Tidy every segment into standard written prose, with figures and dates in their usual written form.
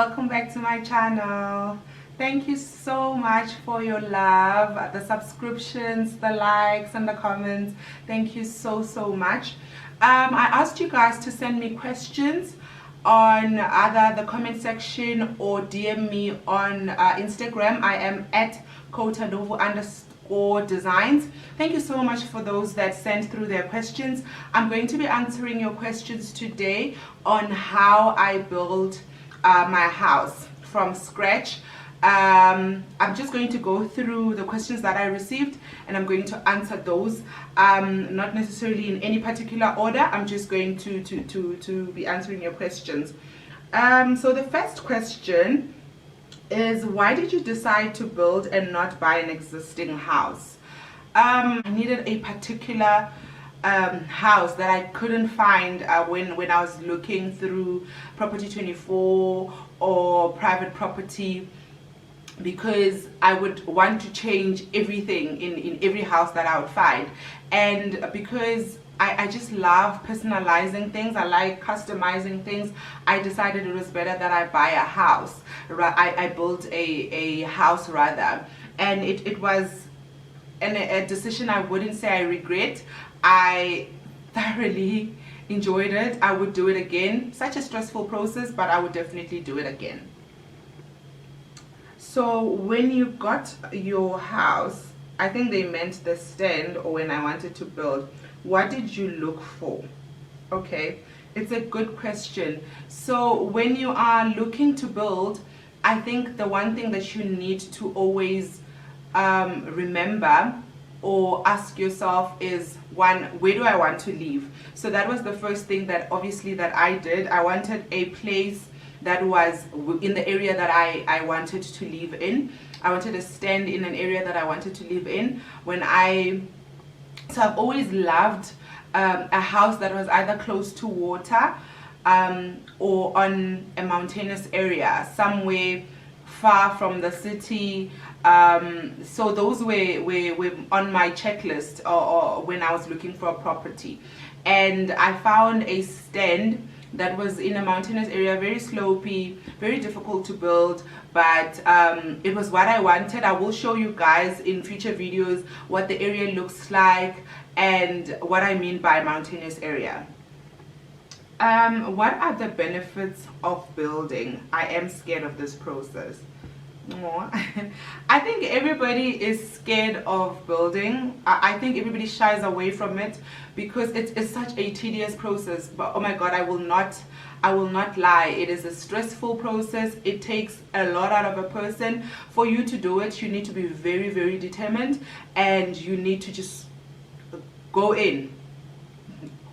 welcome back to my channel. Thank you so much for your love, the subscriptions, the likes and the comments. Thank you so much. I asked you guys to send me questions on either the comment section or DM me on Instagram. I am at CoTanovu_designs. Thank you so much for those that sent through their questions. I'm going to be answering your questions today on how I build my house from scratch. I'm just going to go through the questions that I received and I'm going to answer those, not necessarily in any particular order. I'm just going to be answering your questions. So the first question is, why did you decide to build and not buy an existing house? I needed a particular house that I couldn't find when I was looking through Property 24 or private property, because I would want to change everything in every house that I would find. And because I just love personalizing things, I like customizing things, I decided it was better that I buy a house. I built a house rather, and it was a decision I wouldn't say I regret. I thoroughly enjoyed it. I would do it again. Such a stressful process, but I would definitely do it again. So when you got your house, I think they meant the stand, or when I wanted to build, what did you look for? Okay, it's a good question. So when you are looking to build, I think the one thing that you need to always remember or ask yourself is, one, where do I want to live? So that was the first thing that obviously that I did. I wanted a place that was in the area that I wanted to live in. I wanted to stand in an area that I wanted to live in. So I've always loved a house that was either close to water or on a mountainous area, somewhere far from the city. So those were on my checklist or when I was looking for a property. And I found a stand that was in a mountainous area, very slopey, very difficult to build, but it was what I wanted. I will show you guys in future videos what the area looks like and what I mean by mountainous area. What are the benefits of building? I am scared of this process. I think everybody is scared of building. I think everybody shies away from it because it's such a tedious process. But oh my god, I will not lie, it is a stressful process. It takes a lot out of a person. For you to do it, you need to be very determined, and you need to just go in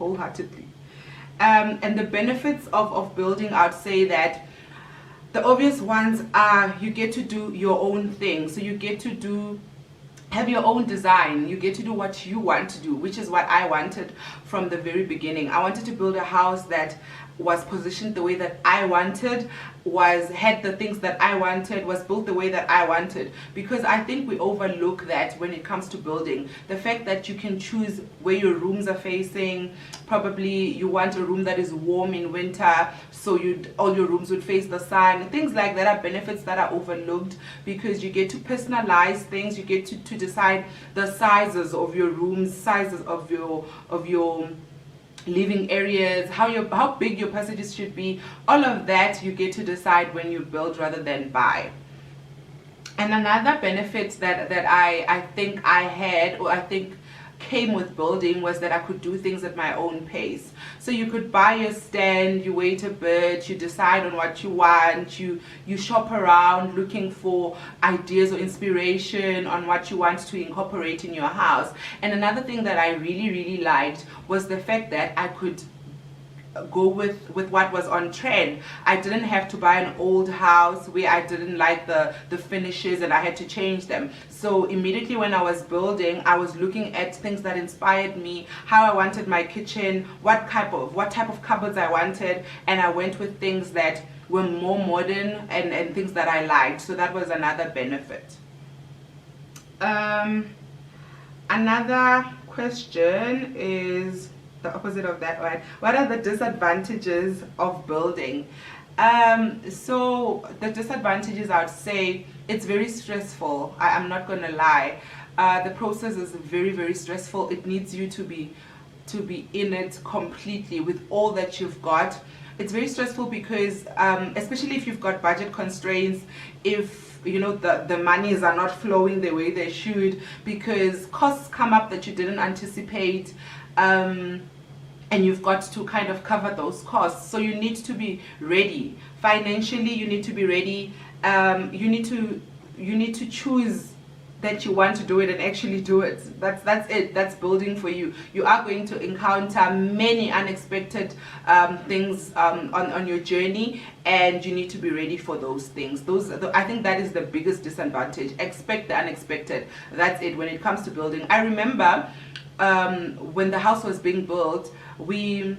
wholeheartedly. And the benefits of building, I'd say that the obvious ones are, you get to do your own thing. So you get to have your own design. You get to do what you want to do, which is what I wanted from the very beginning. I wanted to build a house that was positioned the way that I wanted, had the things that I wanted, was built the way that I wanted. Because I think we overlook that when it comes to building. The fact that you can choose where your rooms are facing. Probably you want a room that is warm in winter, so all your rooms would face the sun. Things like that are benefits that are overlooked, because you get to personalize things. You get to decide the sizes of your rooms, sizes of your living areas, how big your passages should be. All of that you get to decide when you build rather than buy. And another benefit that I think I had, or I think came with building, was that I could do things at my own pace. So you could buy your stand, you wait a bit, you decide on what you want, you shop around looking for ideas or inspiration on what you want to incorporate in your house. And another thing that I really liked was the fact that I could go with what was on trend. I didn't have to buy an old house where I didn't like the finishes and I had to change them. So immediately when I was building, I was looking at things that inspired me, how I wanted my kitchen, what type of cupboards I wanted, and I went with things that were more modern and things that I liked. So that was another benefit. Another question is the opposite of that one. What are the disadvantages of building? So the disadvantages, I would say it's very stressful. I'm not gonna lie. The process is very, very stressful. It needs you to be in it completely with all that you've got. It's very stressful because especially if you've got budget constraints, if you know the monies are not flowing the way they should, because costs come up that you didn't anticipate, and you've got to kind of cover those costs. So you need to be ready financially. You need to be ready. You need to choose that you want to do it and actually do it. That's it. That's building for you. You are going to encounter many unexpected things on your journey, and you need to be ready for those things. I think that is the biggest disadvantage. Expect the unexpected. That's it when it comes to building. I remember when the house was being built, we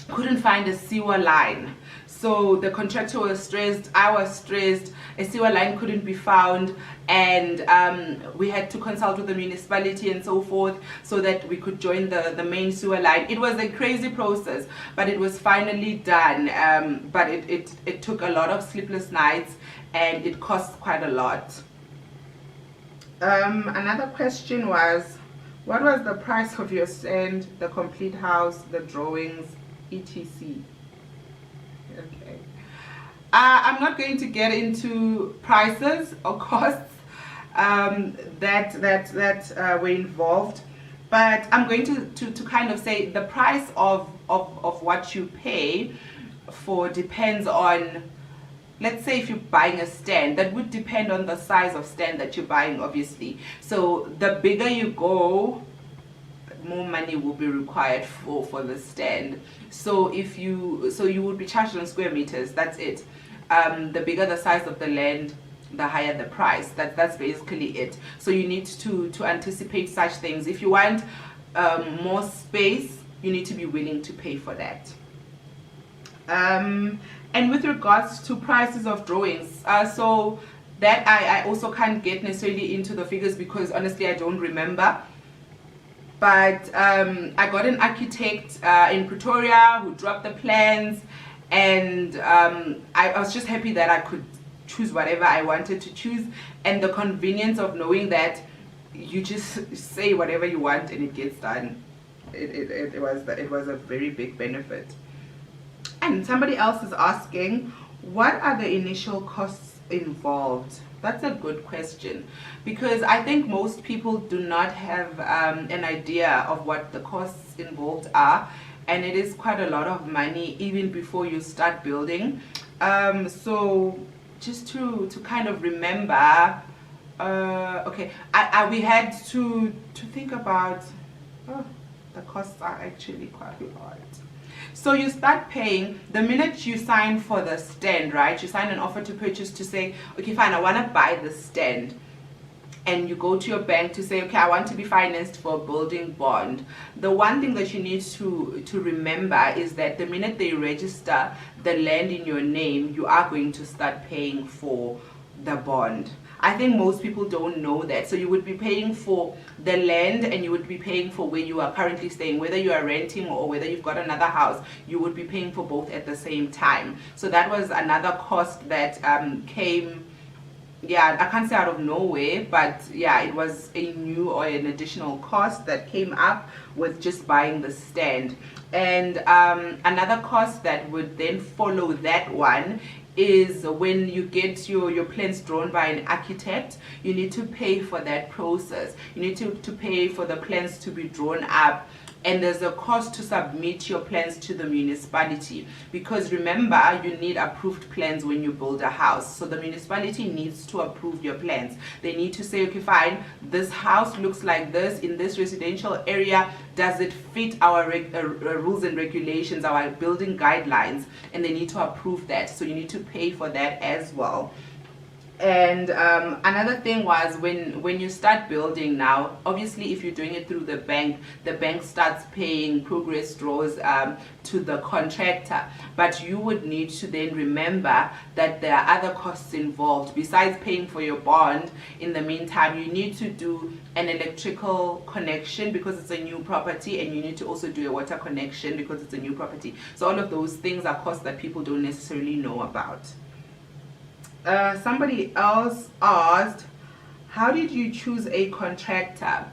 couldn't find a sewer line. So the contractor was stressed, I was stressed, a sewer line couldn't be found, and we had to consult with the municipality and so forth so that we could join the main sewer line. It was a crazy process, but it was finally done. But it took a lot of sleepless nights, and it cost quite a lot. Another question was, what was the price of your stand, the complete house, the drawings, etc.? Okay. I'm not going to get into prices or costs that were involved, but I'm going to kind of say the price of what you pay for depends on, let's say if you're buying a stand, that would depend on the size of stand that you're buying, obviously. So the bigger you go, more money will be required for the stand. So you would be charged on square meters. That's it. The bigger the size of the land, the higher the price. That's basically it. So you need to anticipate such things. If you want more space, you need to be willing to pay for that. And with regards to prices of drawings, so that I also can't get necessarily into the figures because honestly I don't remember. But I got an architect in Pretoria who dropped the plans, and I was just happy that I could choose whatever I wanted to choose, and the convenience of knowing that you just say whatever you want and it gets done. It was a very big benefit. And somebody else is asking, what are the initial costs involved? That's a good question, because I think most people do not have an idea of what the costs involved are, and it is quite a lot of money even before you start building. So just to kind of remember, okay, we had to think about, the costs are actually quite a lot. So you start paying the minute you sign for the stand, right? You sign an offer to purchase to say, okay, fine, I want to buy the stand. And you go to your bank to say, okay, I want to be financed for a building bond. The one thing that you need to remember is that the minute they register the land in your name, you are going to start paying for the bond. I think most people don't know that. So you would be paying for the land, and you would be paying for where you are currently staying, whether you are renting or whether you've got another house. You would be paying for both at the same time. So that was another cost that came, yeah, I can't say out of nowhere, but yeah, it was a new or an additional cost that came up with just buying the stand. And another cost that would then follow that one is when you get your plans drawn by an architect. You need to pay for that process. You need to pay for the plans to be drawn up, and there's a cost to submit your plans to the municipality, because remember, you need approved plans when you build a house. So the municipality needs to approve your plans. They need to say, okay, fine, this house looks like this in this residential area. Does it fit our rules and regulations, our building guidelines? And they need to approve that. So you need to pay for that as well. And another thing was when you start building now, obviously if you're doing it through the bank starts paying progress draws to the contractor, but you would need to then remember that there are other costs involved besides paying for your bond. In the meantime, you need to do an electrical connection because it's a new property, and you need to also do a water connection because it's a new property. So all of those things are costs that people don't necessarily know about. Somebody else asked, how did you choose a contractor?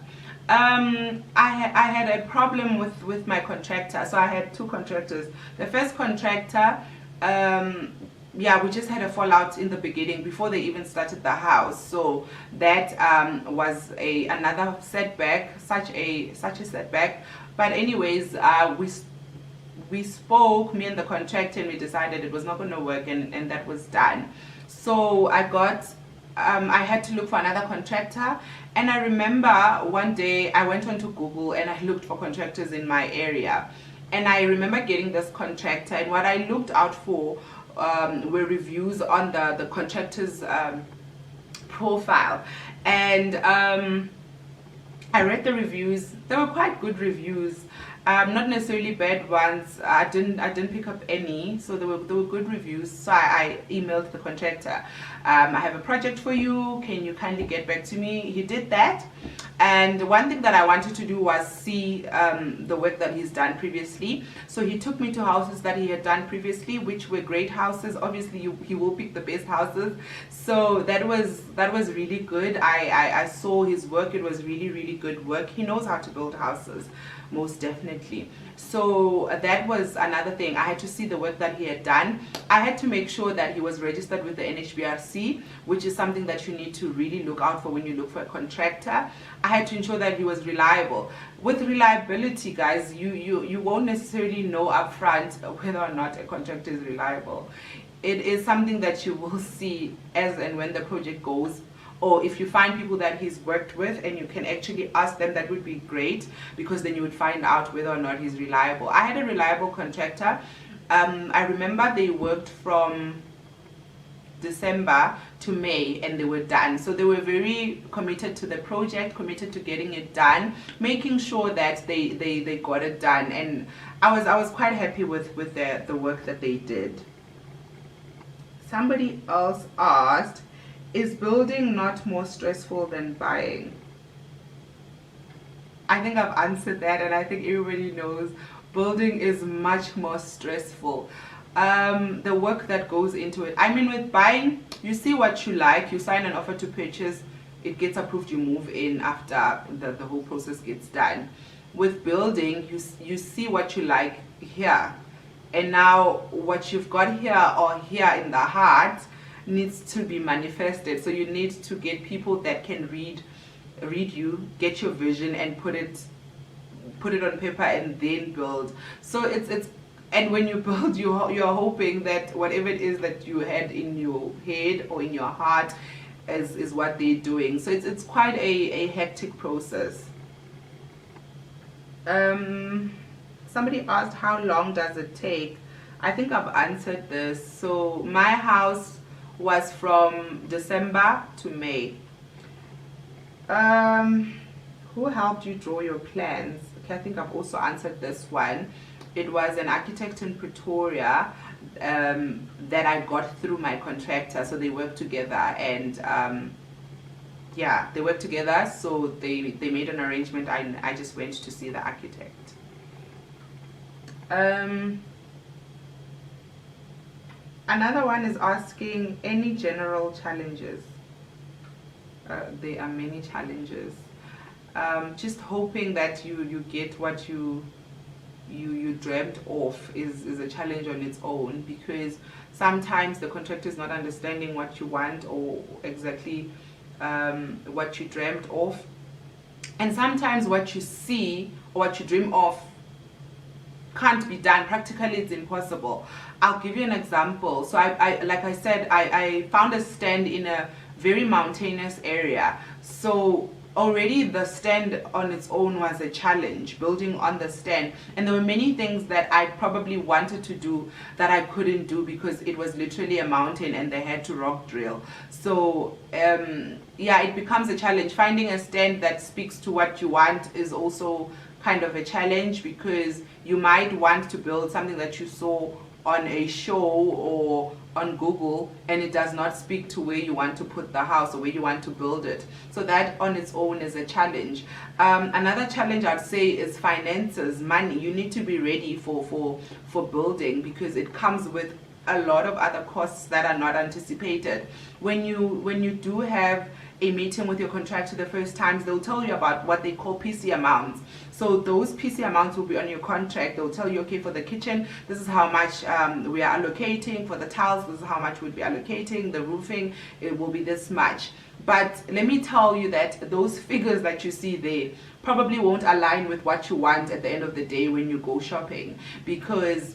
I had a problem with my contractor. So I had two contractors. The first contractor, yeah, we just had a fallout in the beginning before they even started the house. So that was another setback, such a setback. But anyways, we spoke, me and the contractor, and we decided it was not going to work, and that was done. So I had to look for another contractor, and I remember one day I went onto Google and I looked for contractors in my area, and I remember getting this contractor, and what I looked out for were reviews on the contractor's profile, and I read the reviews. They were quite good reviews. Not necessarily bad ones. I didn't pick up any, so there were good reviews. So I emailed the contractor. I have a project for you. Can you kindly get back to me? He did that, and one thing that I wanted to do was see the work that he's done previously. So he took me to houses that he had done previously, which were great houses. Obviously, he will pick the best houses. So that was really good. I saw his work. It was really good work. He knows how to build houses, most definitely. So that was another thing. I had to see the work that he had done. I had to make sure that he was registered with the NHBRC, which is something that you need to really look out for when you look for a contractor. I had to ensure that he was reliable. With reliability, guys, you won't necessarily know upfront whether or not a contractor is reliable. It is something that you will see as and when the project goes, or if you find people that he's worked with and you can actually ask them, that would be great, because then you would find out whether or not he's reliable. I had a reliable contractor. I remember they worked from December to May and they were done. So they were very committed to the project, committed to getting it done, making sure that they got it done, and I was quite happy with the work that they did. Somebody else asked, is building not more stressful than buying? I think I've answered that, and I think everybody knows building is much more stressful. The work that goes into it. I mean, with buying, you see what you like, you sign an offer to purchase, it gets approved, you move in after the whole process gets done. With building, you see what you like here, and now what you've got here or here in the heart needs to be manifested. So you need to get people that can read you, get your vision, and put it on paper and then build. So it's and when you build, you're hoping that whatever it is that you had in your head or in your heart is what they're doing. So it's quite a hectic process. Somebody asked, how long does it take? I think I've answered this. So my house was from December to May. Who helped you draw your plans? Okay, I think I've also answered this one. It was an architect in Pretoria that I got through my contractor. So they worked together, and yeah, they worked together. So they made an arrangement. I just went to see the architect. Another one is asking, any general challenges? There are many challenges. Just hoping that you get what you dreamt of is a challenge on its own, because sometimes the contractor is not understanding what you want or exactly what you dreamt of, and sometimes what you see or what you dream of can't be done. Practically, it's impossible. I'll give you an example. So I like I said, I found a stand in a very mountainous area. So already the stand on its own was a challenge, building on the stand. And there were many things that I probably wanted to do that I couldn't do because it was literally a mountain and they had to rock drill. So yeah, it becomes a challenge. Finding a stand that speaks to what you want is also kind of a challenge, because you might want to build something that you saw on a show or on Google, and it does not speak to where you want to put the house or where you want to build it. So that on its own is a challenge. Another challenge I'd say is finances, money. You need to be ready for building, because it comes with a lot of other costs that are not anticipated. When you do have a meeting with your contractor the first times, they'll tell you about what they call PC amounts. So those PC amounts will be on your contract. They'll tell you, okay, for the kitchen, this is how much we are allocating. For the tiles, this is how much we'll be allocating. The roofing, it will be this much. But let me tell you that those figures that you see there probably won't align with what you want at the end of the day when you go shopping, because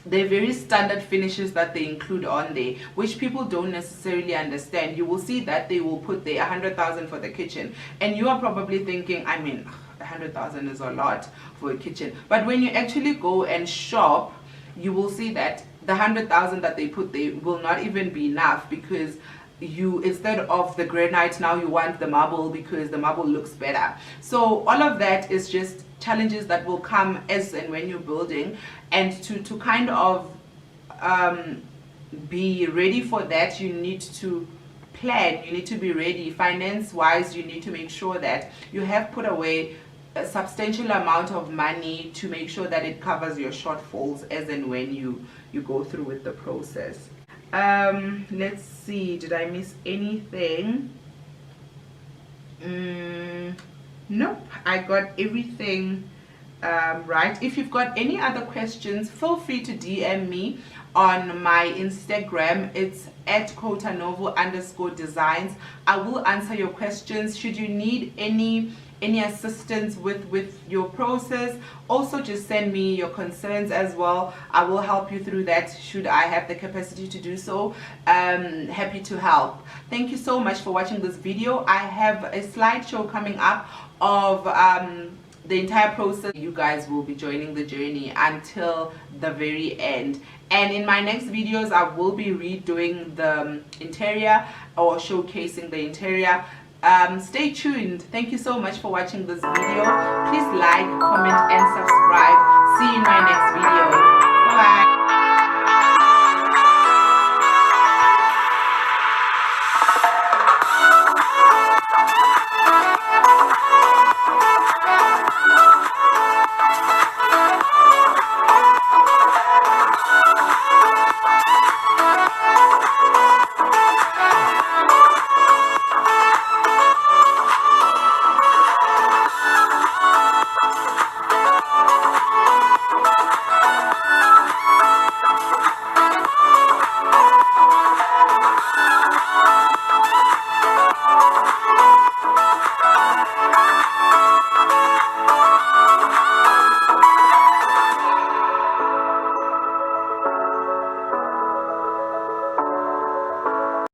they're very standard finishes that they include on there, which people don't necessarily understand. You will see that they will put there 100,000 for the kitchen, and you are probably thinking, I mean, 100,000 is a lot for a kitchen. But when you actually go and shop, you will see that the 100,000 that they put there will not even be enough, because you, instead of the granite, now you want the marble because the marble looks better. So all of that is just challenges that will come as and when you're building, and to kind of be ready for that, you need to plan. You need to be ready finance wise. You need to make sure that you have put away a substantial amount of money to make sure that it covers your shortfalls as and when you go through with the process. Let's see, did I miss anything? Nope, I got everything right. If you've got any other questions, feel free to DM me on my Instagram. It's at CoTanovu_designs. I will answer your questions. Should you need any assistance with your process, also just send me your concerns as well. I will help you through that should I have the capacity to do so. Happy to help. Thank you so much for watching this video. I have a slideshow coming up of the entire process. You guys will be joining the journey until the very end. And in my next videos, I will be redoing the interior or showcasing the interior. Stay tuned. Thank you so much for watching this video. Please like, comment, and subscribe. See you in my next video. Bye.